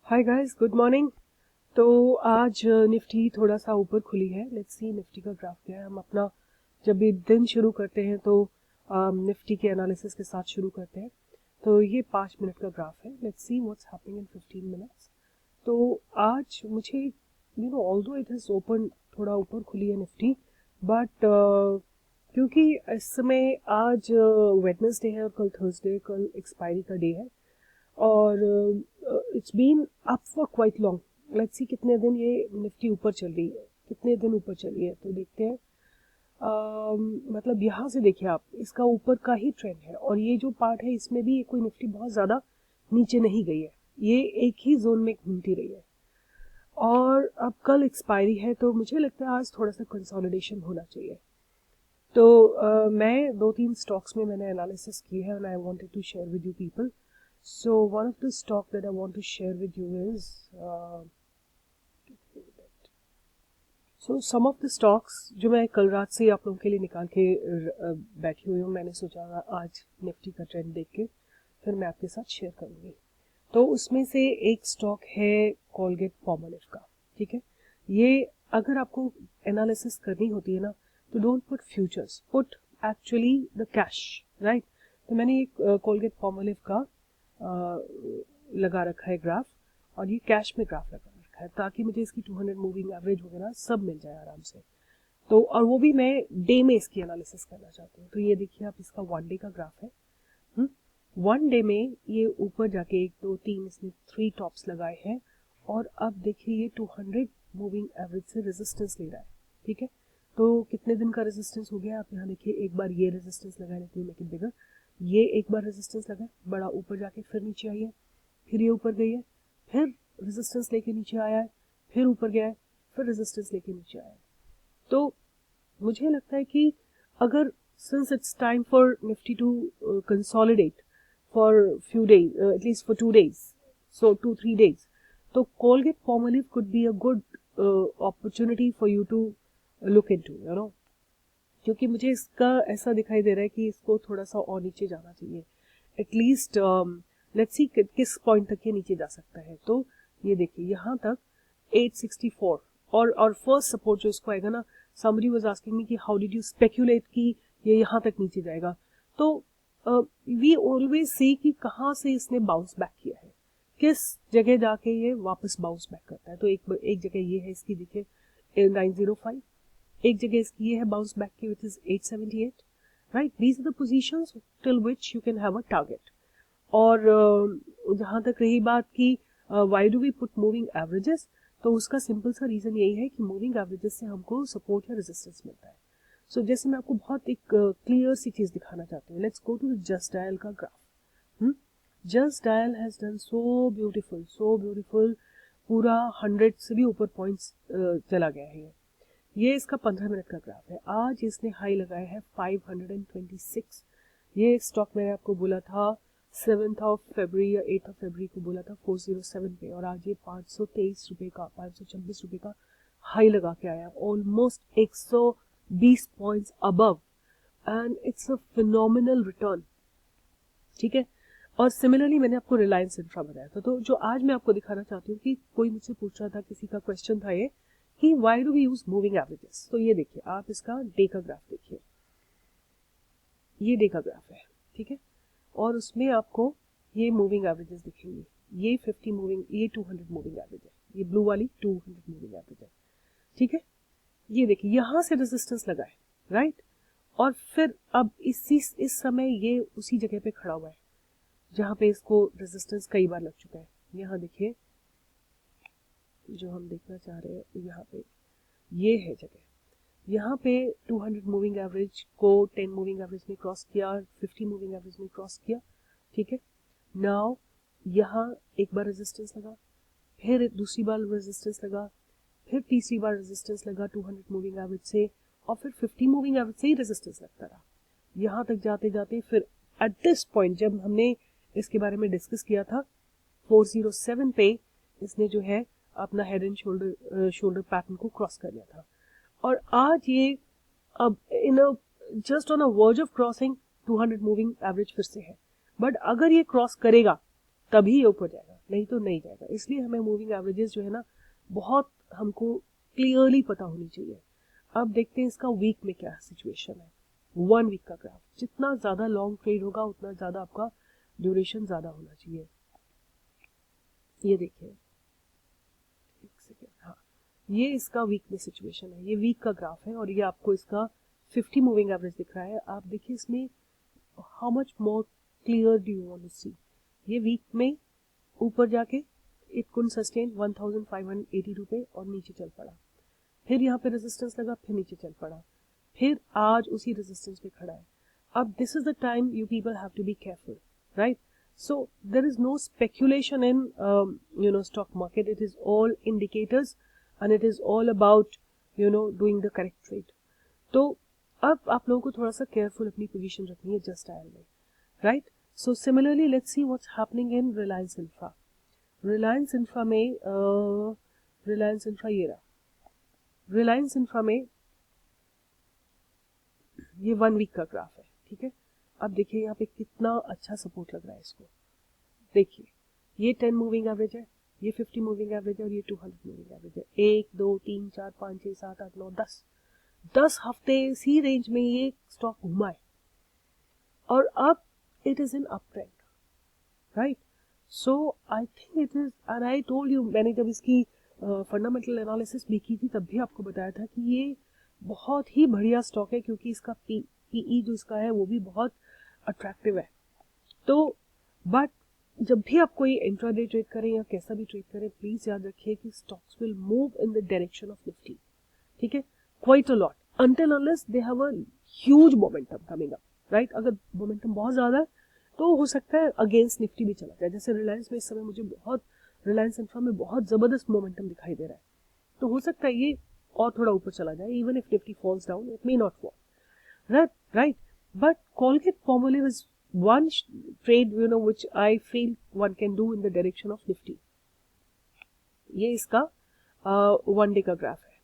Hi guys, good morning. तो आज Nifty थोड़ा सा ऊपर खुली है। लेट्स सी निफ्टी का ग्राफ क्या है। हम अपना जब भी दिन शुरू करते हैं तो निफ्टी के एनालिसिस के साथ शुरू करते हैं। तो ये 5 मिनट का ग्राफ है। Let's see what's happening in 15 minutes. तो आज मुझे ऑल्दो इट हैज ओपन, थोड़ा ऊपर खुली है निफ्टी, बट क्योंकि इस समय आज वेडनेसडे है और कल थर्सडे, कल एक्सपायरी का डे है और it's been up for quite long. Let's see कितने दिन ये निफ्टी ऊपर चल रही है, कितने दिन ऊपर चली है, तो देखते हैं। मतलब यहाँ से देखिए आप, इसका ऊपर का ही ट्रेंड है और ये जो पार्ट है इसमें भी कोई निफ्टी बहुत ज़्यादा नीचे नहीं गई है, ये एक ही जोन में घूमती रही है। और अब कल एक्सपायरी है तो मुझे लगता है आज थोड़ा सा कंसोलिडेशन होना चाहिए। तो मैं 2-3 स्टॉक्स में मैंने एनालिसिस की है and I wanted to share with you people. So one of the stock that I want to share with you is so some of the stocks जो मैं कल रात से आप लोगों के लिए निकाल के बैठी हुई हूँ. मैंने सोचा आज निफ्टी का ट्रेंड देख के फिर मैं आपके साथ शेयर करूँगी. तो उसमें से एक स्टॉक है कोलगेट पॉमोलिव का. ठीक है, ये अगर आपको एनालिसिस करनी होती है ना तो don't put futures, put actually the cash, right. तो मैंने ये कोलगेट पॉमोलिव का लगा रखा है ग्राफ, और ये कैश में ग्राफ लगा रखा है ताकि मुझे इसकी 200 मूविंग एवरेज वगैरह सब मिल जाए आराम से. तो और वो भी मैं डे में इसकी एनालिसिस करना चाहती हूँ. तो ये देखिए आप, इसका 1 डे का ग्राफ है. 1 डे में ये ऊपर जाके 1 2 3 इसने 3 टॉप्स लगाए हैं और अब देखिए ये 200 मूविंग एवरेज से रेजिस्टेंस ले रहा है. ठीक है, तो कितने दिन का रेजिस्टेंस हो गया आप यहाँ देखिए. एक बार ये रेजिस्टेंस लगाए, लेकिन मेक इट बिगर. ये एक बार रेजिस्टेंस लगा, बड़ा ऊपर जाके फिर नीचे आई है, फिर ये ऊपर गई है, फिर रेजिस्टेंस लेके नीचे आया है, फिर ऊपर गया है, फिर रेजिस्टेंस लेके नीचे आया है. तो मुझे लगता है कि अगर since it's time for Nifty to consolidate for few days, at least for 2 days, so 2-3 days, तो Colgate Palmolive could be a good opportunity for you to look into, you know. क्योंकि मुझे इसका ऐसा दिखाई दे रहा है कि इसको थोड़ा सा और नीचे जाना चाहिए. एटलीस्ट लेट्स सी किस पॉइंट तक ये नीचे जा सकता है. तो ये देखिए यहाँ तक 864, और फर्स्ट सपोर्ट जो इसको आएगा ना, somebody was asking me कि how did you speculate कि ये यहाँ तक नीचे जाएगा. तो वी ऑलवेज सी कि कहाँ से इसने बाउंस बैक किया है, किस जगह जाके ये वापस बाउंस बैक करता है. तो एक जगह ये है इसकी, देखिए 905. एक जगह इसकी ये है बाउंस बैक की, which is 878, right. These are the positions till which you can have a target. और जहाँ तक रही बात की why do we put moving averages, तो उसका सिंपल सा रीजन यही है कि मूविंग एवरेजेस से हमको सपोर्ट या रेजिस्टेंस मिलता है. सो जैसे मैं आपको बहुत एक क्लियर सी चीज दिखाना चाहती हूँ. Let's go to the Just Dial का ग्राफ. Just Dial has done so beautiful, so beautiful. पूरा 100 से भी ऊपर पॉइंट्स चला गया है. ये इसका 15 मिनट का ग्राफ है. आज इसने हाई लगाया है 526. ये स्टॉक मैंने आपको बोला था 7th of February या 8th of February को बोला था 407 पे, और आज ये 523 रुपये का, 526 रुपये का हाई लगा के आया. Almost 120 points above, and it's a phenomenal return. ठीक है, और सिमिलरली मैंने आपको रिलायंस इंफ्रा बताया था. तो जो आज मैं आपको दिखाना चाहती हूँ कि कोई मुझसे पूछ रहा था, किसी का क्वेश्चन था ये कि why do we use moving averages. तो ये देखिए आप, इसका डे का ग्राफ देखिए, ये डे का ग्राफ है. ठीक है, और उसमें आपको ये मूविंग एवरेजेस दिखेंगी. ये 50 मूविंग, ये 200 मूविंग एवरेज है. ये ब्लू वाली 200 मूविंग एवरेज है. ठीक है, ये देखिए यहाँ से रेजिस्टेंस लगा है, राइट. और फिर अब इस समय ये उसी जगह पे खड़ा हुआ है जहाँ पे इसको रेजिस्टेंस कई बार लग चुका है. यहाँ देखिए जो हम देखना चाह रहे हैं, यहाँ पे ये है जगह. यहाँ पे 200 मूविंग एवरेज को 10 मूविंग एवरेज में क्रॉस किया, 50 मूविंग एवरेज में क्रॉस किया. ठीक है, नाउ यहाँ एक बार रेजिस्टेंस लगा, फिर दूसरी बार रेजिस्टेंस लगा, फिर तीसरी बार रेजिस्टेंस लगा 200 मूविंग एवरेज से, और फिर 50 मूविंग एवरेज से ही रेजिस्टेंस लगता रहा. यहाँ तक जाते जाते फिर एट दिस पॉइंट जब हमने इसके बारे में डिस्कस किया था 407 पे इसने जो है अपना हेड एंड शोल्डर पैटर्न को क्रॉस कर लिया था. और आज ये अब just on a verge of crossing 200 moving average फिर से है. बट अगर ये क्रॉस करेगा तभी ये ऊपर जाएगा. नहीं तो नहीं जाएगा। इसलिए हमें मूविंग एवरेजेस जो है ना बहुत हमको क्लियरली पता होनी चाहिए। अब देखते हैं इसका वीक में क्या सिचुएशन है। 1 वीक का ग्राफ, जितना ज़्यादा लॉन्ग ट्रेड होगा उतना ज़्यादा आपका ड्यूरेशन ज़्यादा होना चाहिए। ये देखिए, एक सेकेंड, हाँ, ये इसका वीक में सिचुएशन है, ये वीक का ग्राफ है और ये आपको इसका 50 मूविंग एवरेज दिख रहा है। आप देखिए इसमें how much more clear do you want to see. ये वीक में ऊपर जाके इट कुड सस्टेन 1580 रुपए और नीचे चल पड़ा, फिर यहाँ पे रेजिस्टेंस लगा, फिर नीचे चल पड़ा, फिर आज उसी रेजिस्टेंस पे खड़ा है। अब this is the time you people have to be careful, right? So there is no speculation in stock market. It is all indicators and it is all about doing the correct trade. तो अब आप लोगों को थोड़ा सा careful अपनी position रखनी है जस्ट आयल में, right? So similarly let's see what's happening in Reliance infra. Reliance infra में रिलायंस इंफ्रा ये रहा। रिलायंस इंफ्रा में ये 1 वीक का ग्राफ है, ठीक है? अब देखिए यहाँ पे कितना अच्छा सपोर्ट लग रहा है इसको। देखिए ये 10 मूविंग एवरेज है, ये 50 मूविंग एवरेज है और ये 200 मूविंग एवरेज है। 1 2 3 4 5 6 7 8 9 10 हफ्ते इसी रेंज में ये स्टॉक घुमा है और अब it is in up trend, right? So I think it is, and I told you, मैंने जब इसकी फंडामेंटल एनालिसिस भी की थी तब भी आपको बताया था कि ये बहुत ही बढ़िया स्टॉक है क्योंकि इसका पीई जो इसका है वो भी बहुत अट्रैक्टिव है। तो बट जब भी आप कोई इंट्राडे ट्रेड करें या कैसा भी ट्रेड करें, प्लीज याद रखिए कि stocks will move in the direction of Nifty, ठीक है? Quite a lot until unless they have a huge momentum coming up, right? अगर मोमेंटम बहुत ज्यादा है तो हो सकता है अगेंस्ट निफ्टी भी चला जाए। जैसे रिलायंस में इस समय मुझे बहुत, रिलायंस इंफ्रा में बहुत जबरदस्त मोमेंटम दिखाई दे रहा है, तो हो सकता है ये और थोड़ा ऊपर चला जाए। Even if Nifty falls down it may not fall, right? But Colgate-Palmolive is one trade which I feel one can do in the direction of Nifty. ये इसका 1 डे का ग्राफ है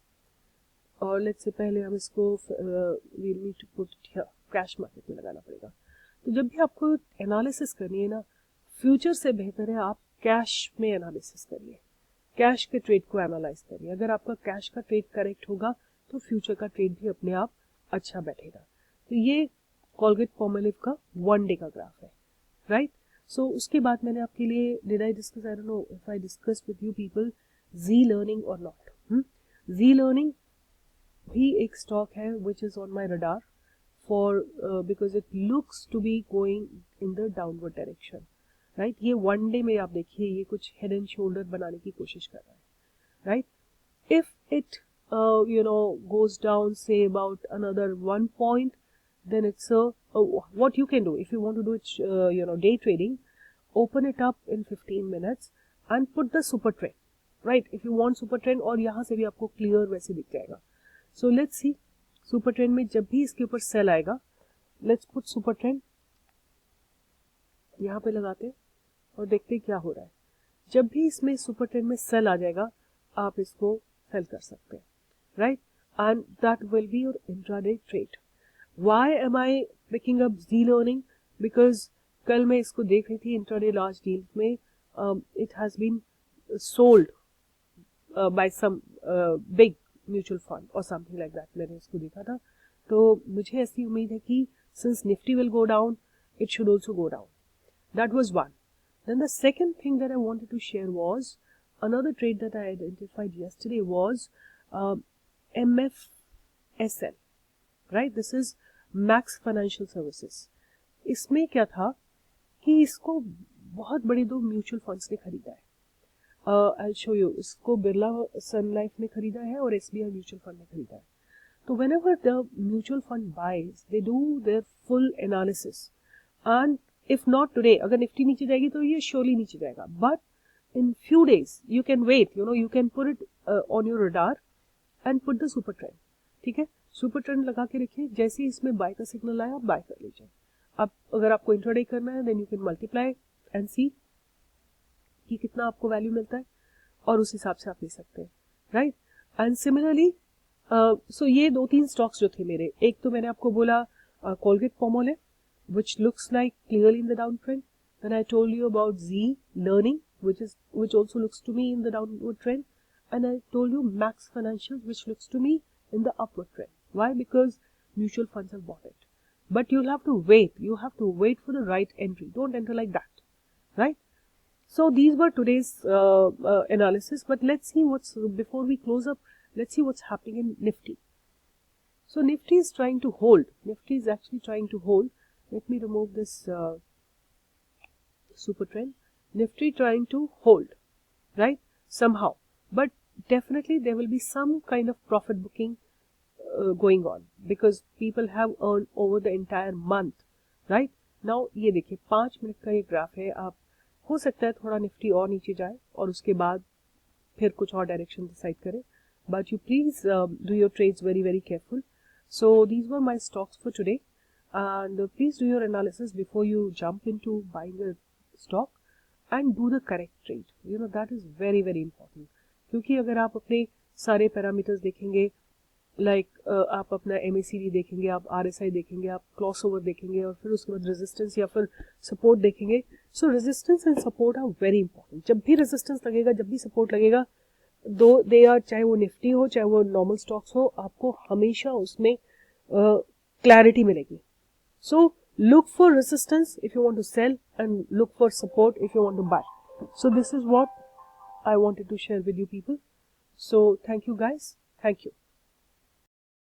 और लेट्स से पहले हम इसको we need to put cash market में लगाना पड़ेगा। तो जब भी आपको एनालिसिस करनी है ना, फ्यूचर से बेहतर है आप कैश में एनालिसिस करिए, कैश के ट्रेड को एनालाइज करिए। अगर आपका कैश का ट्रेड करेक्ट होगा तो फ्यूचर का ट्रेड भी अपने आप अच्छा बैठेगा। तो ये Colgate-Palmolive का 1 डे का ग्राफ है, राइट? सो उसके बाद मैंने आपके लिए, did I discuss, I don't know if I discuss with you people, G learning और नॉट। जी लर्निंग भी एक स्टॉक है which is on my radar for because it looks to be going in the downward direction, right? ये 1 day में आप देखिए ये कुछ हेड एंड शोल्डर बनाने की कोशिश कर रहा है, right? If it goes down say about another 1 point, then it's what you can do if you want to do it day trading, open it up in 15 minutes and put the super trend, right? If you want super trend, और यहाँ से भी आपको clear वैसे दिख जाएगा। So let's see super trend में जब भी इसके ऊपर सेल आएगा, let's put super trend यहाँ पे लगाते हैं और देखते हैं क्या हो रहा है। जब भी इसमें सुपर ट्रेंड में सेल आ जाएगा आप इसको सेल कर सकते हैं, right? And that will be your intraday trade. Why am I picking up Z learning? Because कल मैं इसको देख रही थी इंट्राडे लार्ज डील में, it has been sold by some big mutual fund or something like that, मैंने इसको देखा था। तो मुझे ऐसी उम्मीद है कि since Nifty will go down, it should also go down. That was one. Then the second thing that I wanted to share was another trade that I identified yesterday was MFSL. Right? This is Max Financial Services. इसमें क्या था कि इसको बहुत बड़ी 2 mutual funds ने खरीदा है। I'll show you. इसको बिरला सन लाइफ ने खरीदा है और SBI म्यूचुअल फंड ने खरीदा है। तो whenever the mutual fund buys, they do their full analysis. And if not today, अगर निफ्टी नीचे जाएगी तो ये surely नीचे जाएगा। But in few days, you can wait. You can put it on your radar and put the super trend. ठीक है? Super trend लगा के रखिए, जैसे ही इसमें बाय का सिग्नल आया आप बाय कर लीजिए। अब अगर आपको इंट्राडे करना है then you can multiply and see कि कितना आपको वैल्यू मिलता है और उस हिसाब से आप ले सकते हैं, राइट? एंड सिमिलरली सो ये 2-3 स्टॉक्स जो थे मेरे, एक तो मैंने आपको बोला Colgate-Palmolive which looks like clearly in the downtrend. Then I told you about Z learning which also looks to me in the downward trend, and I told you Max Financials, which looks to me in the upward trend. Why? Because mutual funds have bought it. But you'll have to wait. You have to wait for the right entry. Don't enter like that, right? So these were today's analysis. But let's see before we close up, let's see what's happening in Nifty. So Nifty is trying to hold. Nifty is actually trying to hold. Let me remove this super trend. Nifty trying to hold, right? Somehow. But definitely there will be some kind of profit booking going on, because people have earned over the entire month, right? Now ये देखिए 5 minute का ये graph है. आप हो सकता है थोड़ा निफ्टी और नीचे जाए और उसके बाद फिर कुछ और डायरेक्शन डिसाइड करें, but you please do your trades very careful. So these were my stocks for today, and please do your analysis before you jump into buying a stock and do the correct trade. You know, that is very important, क्योंकि अगर आप अपने सारे parameters देखेंगे, आप अपना MACD देखेंगे, आप RSI देखेंगे, आप क्रॉसओवर देखेंगे, और फिर उसके बाद रेजिस्टेंस या फिर सपोर्ट देखेंगे. So resistance and support are very important. जब भी रेजिस्टेंस लगेगा, जब भी सपोर्ट लगेगा, दो दे आर, चाहे वो निफ्टी हो चाहे वो नॉर्मल स्टॉक्स हो, आपको हमेशा उसमें क्लैरिटी मिलेगी. सो look for resistance if you want to sell and look for support if you want to buy. So this is what I wanted to share with you people. So thank you guys. Thank you.